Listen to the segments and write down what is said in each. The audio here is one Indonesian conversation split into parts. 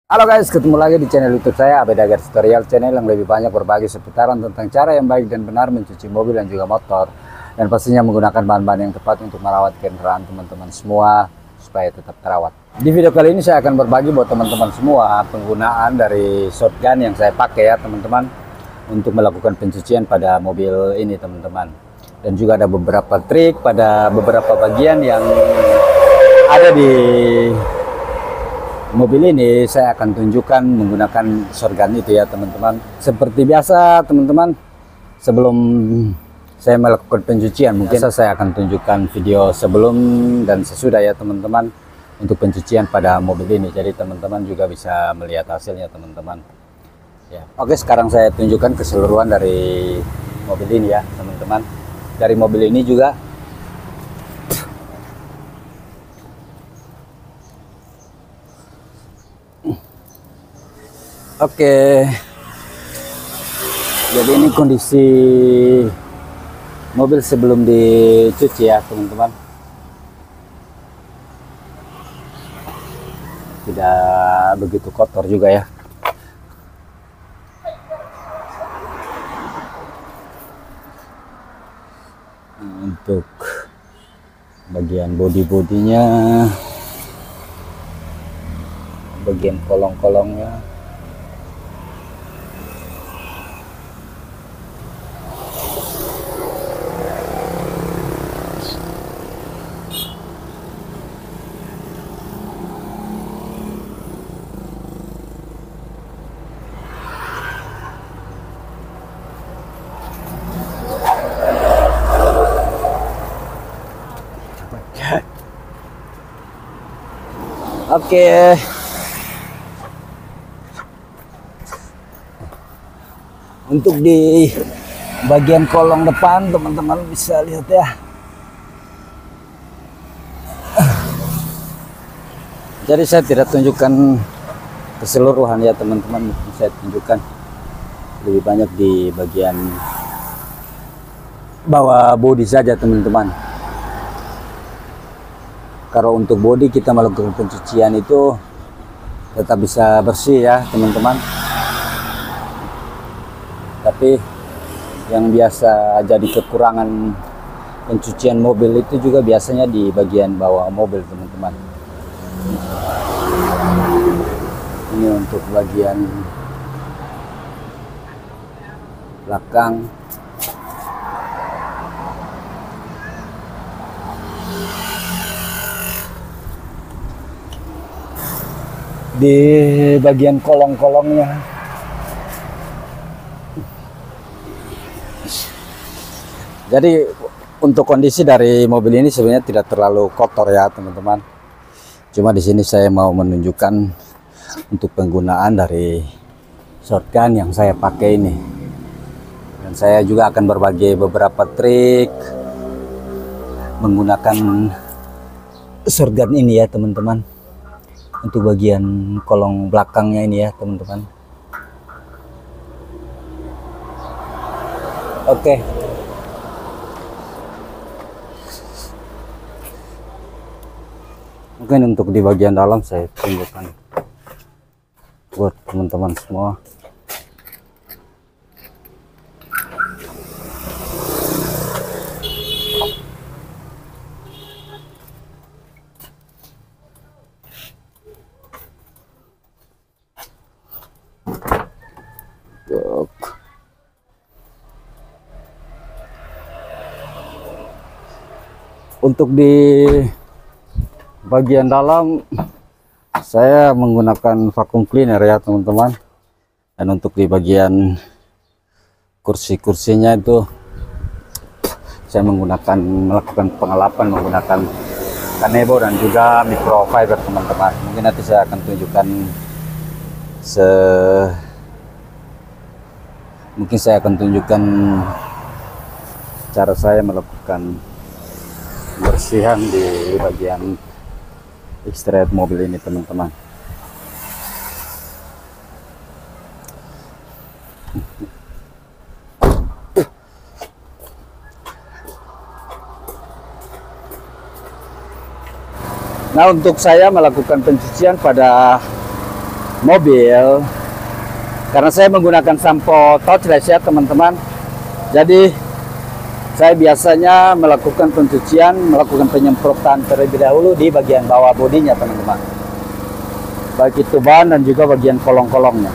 Halo guys, ketemu lagi di channel YouTube saya, Abedager Tutorial, channel yang lebih banyak berbagi seputaran tentang cara yang baik dan benar mencuci mobil dan juga motor, dan pastinya menggunakan bahan-bahan yang tepat untuk merawat kendaraan teman-teman semua supaya tetap terawat. Di video kali ini saya akan berbagi buat teman-teman semua penggunaan dari shotgun yang saya pakai ya teman-teman, untuk melakukan pencucian pada mobil ini teman-teman. Dan juga ada beberapa trik pada beberapa bagian yang ada di mobil ini. Saya akan tunjukkan menggunakan shotgun itu ya teman-teman. Seperti biasa teman-teman, sebelum saya melakukan pencucian, mungkin saya akan tunjukkan video sebelum dan sesudah ya teman-teman, untuk pencucian pada mobil ini. Jadi teman-teman juga bisa melihat hasilnya teman-teman ya. Oke, sekarang saya tunjukkan keseluruhan dari mobil ini ya teman-teman. Dari mobil ini juga oke, jadi ini kondisi mobil sebelum dicuci ya teman-teman. Tidak begitu kotor juga ya. Untuk bagian bodi-bodinya, bagian kolong-kolongnya, oke. Untuk di bagian kolong depan teman-teman bisa lihat ya. Jadi saya tidak tunjukkan keseluruhan ya teman-teman, saya tunjukkan lebih banyak di bagian bawah bodi saja teman-teman. Kalau untuk bodi kita melakukan pencucian itu tetap bisa bersih ya teman-teman. Tapi yang biasa jadi kekurangan pencucian mobil itu juga biasanya di bagian bawah mobil teman-teman. Ini untuk bagian belakang. Di bagian kolong-kolongnya. Jadi untuk kondisi dari mobil ini sebenarnya tidak terlalu kotor ya teman-teman. Cuma di sini saya mau menunjukkan untuk penggunaan dari shotgun yang saya pakai ini. Dan saya juga akan berbagi beberapa trik menggunakan shotgun ini ya teman-teman. Untuk bagian kolong belakangnya ini ya teman-teman. Oke. Mungkin untuk di bagian dalam saya tunjukkan buat teman-teman semua. Untuk di bagian dalam saya menggunakan vacuum cleaner ya teman-teman. Dan untuk di bagian kursi-kursinya itu saya melakukan pengelapan menggunakan kanebo dan juga microfiber teman-teman. Mungkin nanti saya akan tunjukkan cara saya melakukan bersihan di bagian exterior mobil ini teman-teman. Nah, untuk saya melakukan pencucian pada mobil, karena saya menggunakan sampo touchless ya teman-teman. Jadi saya biasanya melakukan pencucian, melakukan penyemprotan terlebih dahulu di bagian bawah bodinya teman-teman, baik itu ban dan juga bagian kolong-kolongnya.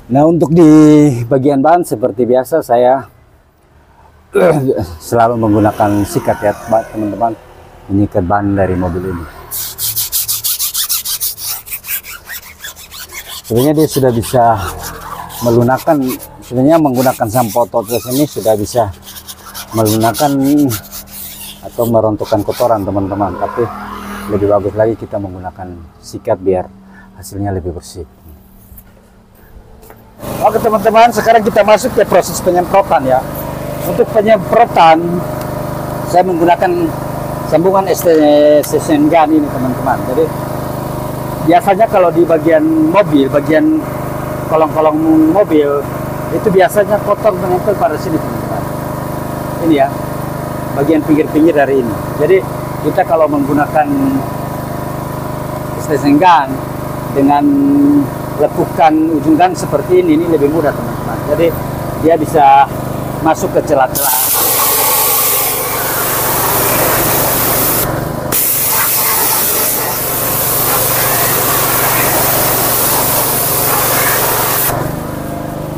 Nah, untuk di bagian ban seperti biasa saya selalu menggunakan sikat ya teman-teman, menyikat ban dari mobil ini. Sebenarnya dia sudah bisa melunakkan, sebenarnya menggunakan sampo touchless ini sudah bisa melunakkan atau merontokkan kotoran teman-teman, tapi lebih bagus lagi kita menggunakan sikat biar hasilnya lebih bersih. Oke teman-teman, sekarang kita masuk ke proses penyemprotan ya. Untuk penyemprotan saya menggunakan sambungan extension gun ini teman-teman. Jadi biasanya kalau di bagian mobil, bagian kolong-kolong mobil itu biasanya kotor menempel pada sini teman-teman. Ini ya, bagian pinggir-pinggir dari ini. Jadi kita kalau menggunakan extension gun dengan lekukan ujung gun seperti ini lebih mudah teman-teman. Jadi dia bisa masuk ke celah-celah.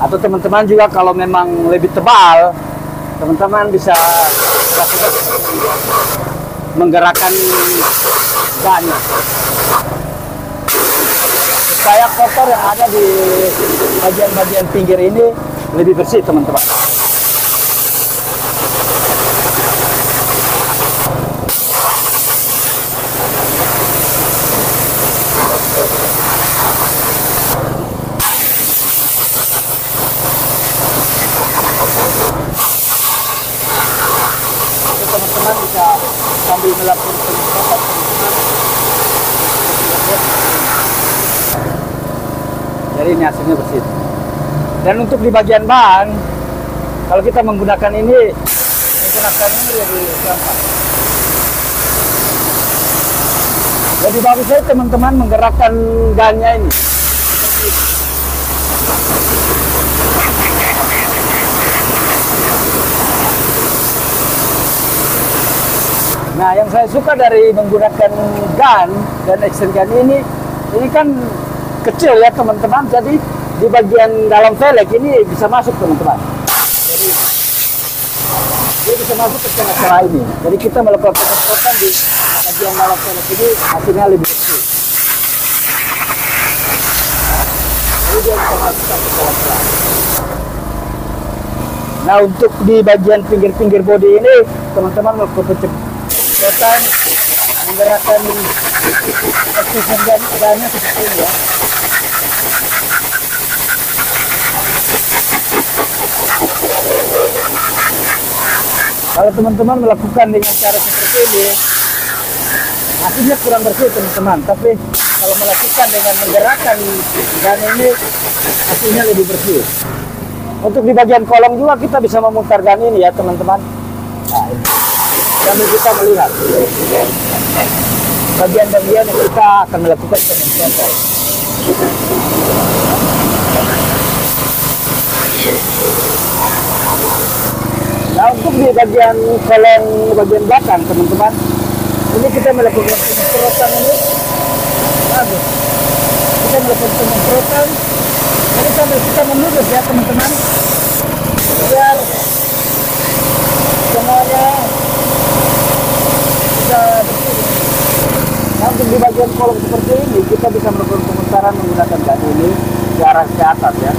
Atau teman-teman juga kalau memang lebih tebal, teman-teman bisa lakukan menggerakkan gunnya supaya kotor yang ada di bagian-bagian pinggir ini lebih bersih teman-teman. Teman-teman bisa sambil melakukan penyemprotan jadi ini hasilnya bersih. Dan untuk di bagian ban, kalau kita menggunakan ini lebih gampang. Jadi bagus saya teman-teman menggerakkan gannya ini. Nah, yang saya suka dari menggunakan gun dan extension gun ini kan kecil ya teman-teman, jadi di bagian dalam velg ini bisa masuk teman-teman. Jadi dia bisa masuk ke celah-celah ini. Jadi kita melakukan penyemprotan di bagian dalam velg ini hasilnya lebih bersih. Jadi dia bisa masuk ke celah-celah. Nah, untuk di bagian pinggir-pinggir bodi ini teman-teman melakukan penyemprotan menggerakkan extension gunnya seperti ini ya. Kalau teman-teman melakukan dengan cara seperti ini, hasilnya kurang bersih teman-teman, tapi kalau melakukan dengan menggerakkan dan ini hasilnya lebih bersih. Untuk di bagian kolong juga kita bisa memutar gan ini ya teman-teman. Nah, ini. Sambil kita melihat bagian-bagian yang kita akan melakukan penyemprotan. Nah, untuk di bagian kolong bagian belakang teman-teman, ini kita melakukan penyemprotan ini. Bagus. Kita melakukan penyemprotan. Jadi sambil kita menurut ya teman-teman, biar semuanya bisa bersih. Nah, untuk di bagian kolong seperti ini kita bisa melakukan pemutaran menggunakan gan ini ke arah ke atas ya.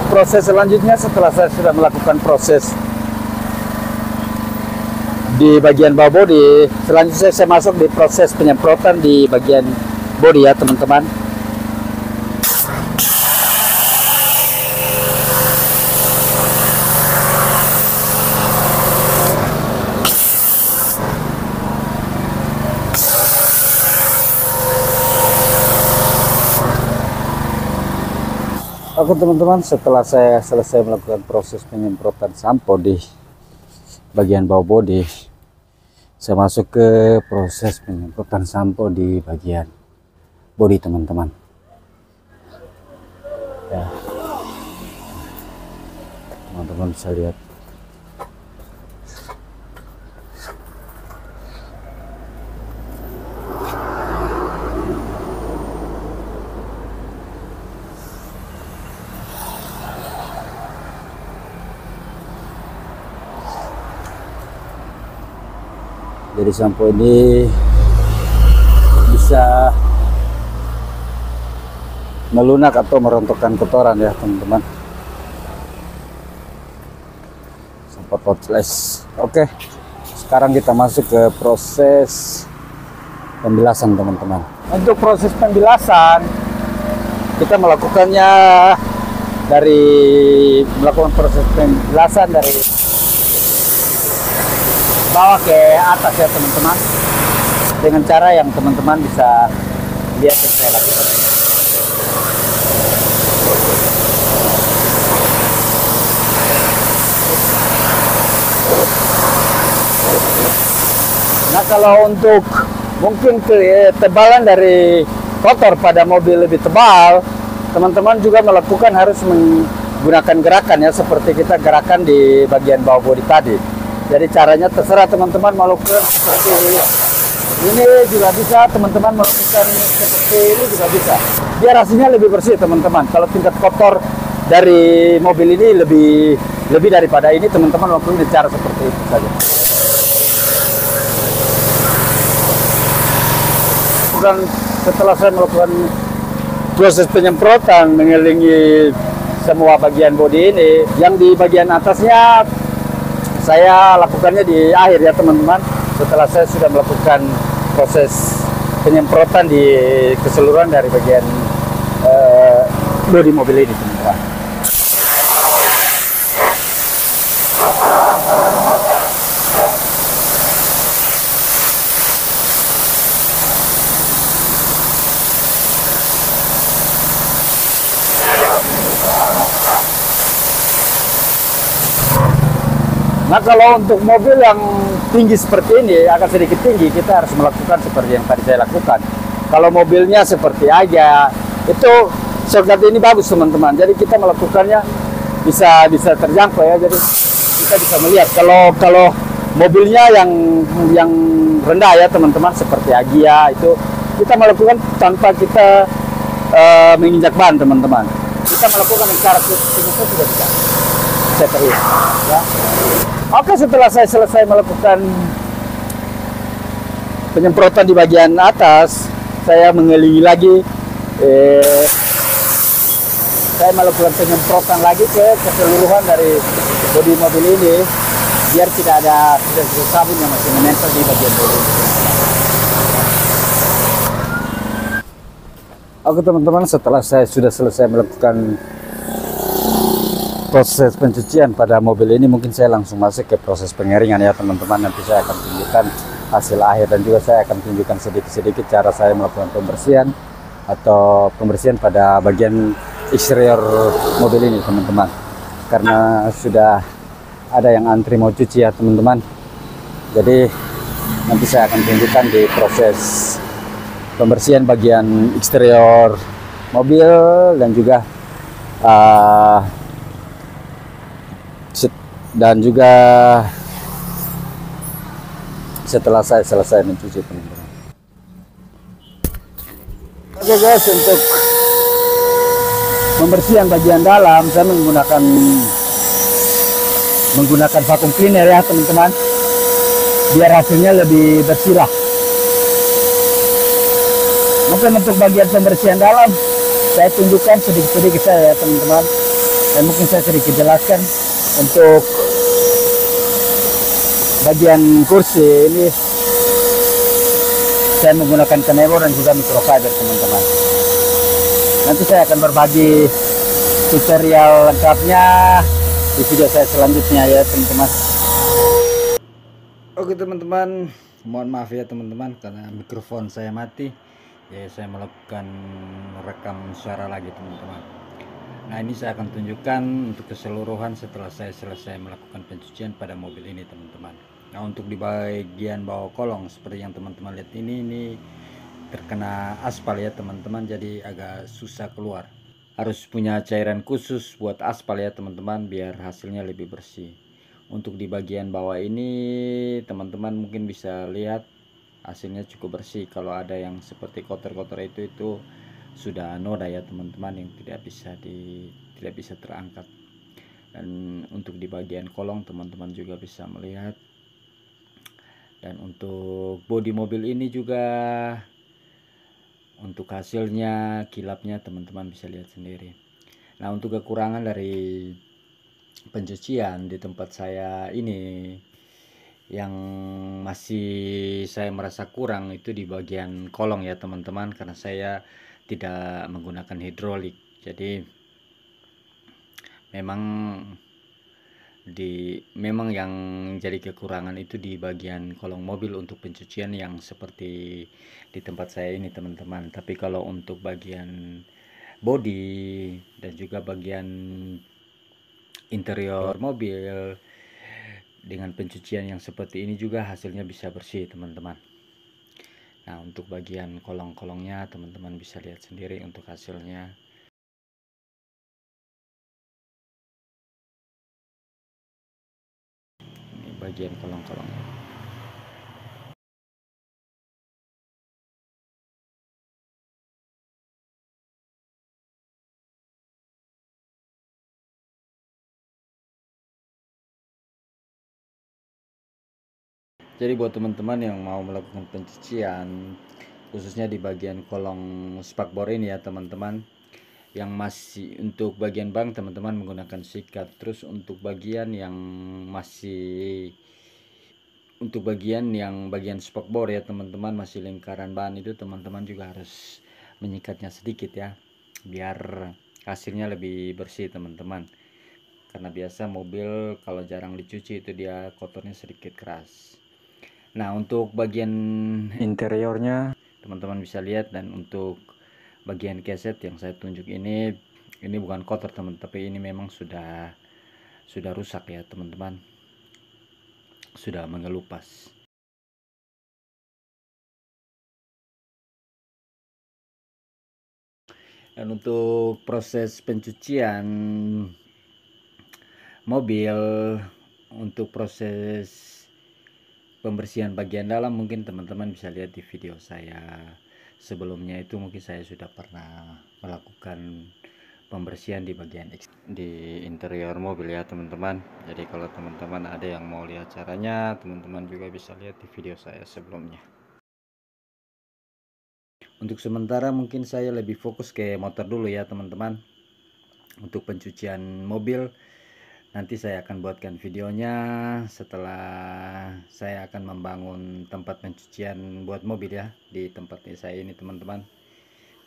Proses selanjutnya setelah saya sudah melakukan proses di bagian bawah bodi, selanjutnya saya masuk di proses penyemprotan di bagian bodi ya teman-teman. Oke teman-teman, setelah saya selesai melakukan proses penyemprotan sampo di bagian bawah bodi, saya masuk ke proses penyemprotan sampo di bagian bodi teman-teman ya. Teman-teman bisa lihat jadi sampo ini bisa melunak atau merontokkan kotoran ya teman-teman. Sampo touchless. Oke, sekarang kita masuk ke proses pembilasan teman-teman. Untuk proses pembilasan kita melakukannya melakukan proses pembilasan dari bawah ke atas ya teman-teman, dengan cara yang teman-teman bisa lihat yang saya lakukan. Nah, kalau untuk mungkin ketebalan dari kotor pada mobil lebih tebal, teman-teman juga melakukan harus menggunakan gerakan ya, seperti kita gerakan di bagian bawah bodi tadi. Jadi caranya terserah teman-teman melakukan seperti ini juga bisa, teman-teman melakukan seperti ini juga bisa. Biar hasilnya lebih bersih teman-teman. Kalau tingkat kotor dari mobil ini lebih daripada ini, teman-teman melakukan cara seperti itu saja. Dan setelah saya melakukan proses penyemprotan mengelilingi semua bagian bodi ini, yang di bagian atasnya saya lakukannya di akhir ya teman-teman, setelah saya sudah melakukan proses penyemprotan di keseluruhan dari bagian bodi mobil ini teman-teman. Nah, kalau untuk mobil yang tinggi seperti ini, agak sedikit tinggi, kita harus melakukan seperti yang tadi saya lakukan. Kalau mobilnya seperti aja, itu shortcut ini bagus teman-teman. Jadi kita melakukannya bisa terjangkau ya. Jadi kita bisa melihat kalau mobilnya yang rendah ya teman-teman, seperti Agia itu kita melakukan tanpa kita menginjak ban teman-teman. Kita melakukan dengan cara itu sudah bisa terlihat ya. Oke, setelah saya selesai melakukan penyemprotan di bagian atas, saya mengelilingi lagi, saya melakukan penyemprotan lagi ke keseluruhan dari bodi mobil ini, biar tidak ada sisa sabun yang masih menempel di bagian bodi. Oke teman-teman, setelah saya sudah selesai melakukan proses pencucian pada mobil ini, mungkin saya langsung masuk ke proses pengeringan ya teman-teman. Nanti saya akan tunjukkan hasil akhir dan juga saya akan tunjukkan sedikit-sedikit cara saya melakukan pembersihan atau pembersihan pada bagian eksterior mobil ini teman-teman, karena sudah ada yang antri mau cuci ya teman-teman. Jadi nanti saya akan tunjukkan di proses pembersihan bagian eksterior mobil dan juga setelah saya selesai mencuci teman-teman. Oke guys, untuk pembersihan bagian dalam saya menggunakan vacuum cleaner ya teman-teman, biar hasilnya lebih bersih lah. Mungkin untuk bagian pembersihan dalam saya tunjukkan sedikit-sedikit saya ya teman-teman, dan mungkin saya sedikit jelaskan. Untuk bagian kursi ini saya menggunakan Kanebo dan juga microfiber teman-teman. Nanti saya akan berbagi tutorial lengkapnya di video saya selanjutnya ya teman-teman. Oke teman-teman, mohon maaf ya teman-teman karena mikrofon saya mati. Ya, saya melakukan rekam suara lagi teman-teman. Nah, ini saya akan tunjukkan untuk keseluruhan setelah saya selesai melakukan pencucian pada mobil ini teman-teman. Nah, untuk di bagian bawah kolong seperti yang teman-teman lihat ini terkena aspal ya teman-teman, jadi agak susah keluar. Harus punya cairan khusus buat aspal ya teman-teman, biar hasilnya lebih bersih. Untuk di bagian bawah ini teman-teman mungkin bisa lihat hasilnya cukup bersih. Kalau ada yang seperti kotor-kotor itu sudah noda ya teman-teman, yang tidak bisa terangkat. Dan untuk di bagian kolong teman-teman juga bisa melihat. Dan untuk bodi mobil ini juga untuk hasilnya kilapnya teman-teman bisa lihat sendiri. Nah, untuk kekurangan dari pencucian di tempat saya ini yang masih saya merasa kurang itu di bagian kolong ya teman-teman, karena saya tidak menggunakan hidrolik. Jadi memang yang jadi kekurangan itu di bagian kolong mobil untuk pencucian yang seperti di tempat saya ini teman-teman. Tapi kalau untuk bagian bodi dan juga bagian interior mobil dengan pencucian yang seperti ini juga hasilnya bisa bersih teman-teman. Nah, untuk bagian kolong-kolongnya teman-teman bisa lihat sendiri untuk hasilnya. Ini bagian kolong-kolongnya. Jadi buat teman-teman yang mau melakukan pencucian khususnya di bagian kolong spakbor ini ya teman-teman, yang masih untuk bagian bang teman-teman menggunakan sikat. Terus untuk bagian yang bagian spakbor ya teman-teman, masih lingkaran ban itu teman-teman juga harus menyikatnya sedikit ya, biar hasilnya lebih bersih teman-teman. Karena biasa mobil kalau jarang dicuci itu dia kotornya sedikit keras. Nah, untuk bagian interiornya teman-teman bisa lihat, dan untuk bagian keset yang saya tunjuk ini bukan kotor teman, tapi ini memang sudah rusak ya teman-teman, sudah mengelupas. Dan untuk proses pencucian mobil, untuk proses pembersihan bagian dalam mungkin teman-teman bisa lihat di video saya sebelumnya. Itu mungkin saya sudah pernah melakukan pembersihan di bagian di interior mobil ya teman-teman. Jadi kalau teman-teman ada yang mau lihat caranya, teman-teman juga bisa lihat di video saya sebelumnya. Untuk sementara mungkin saya lebih fokus ke motor dulu ya teman-teman. Untuk pencucian mobil nanti saya akan buatkan videonya setelah saya akan membangun tempat pencucian buat mobil ya di tempat saya ini teman-teman.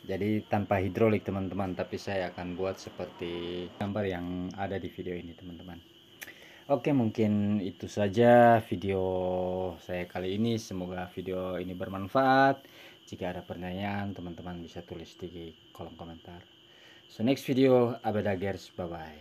Jadi tanpa hidrolik teman-teman, tapi saya akan buat seperti gambar yang ada di video ini teman-teman. Oke, mungkin itu saja video saya kali ini. Semoga video ini bermanfaat. Jika ada pertanyaan, teman-teman bisa tulis di kolom komentar. So next video, Abedagers, bye bye.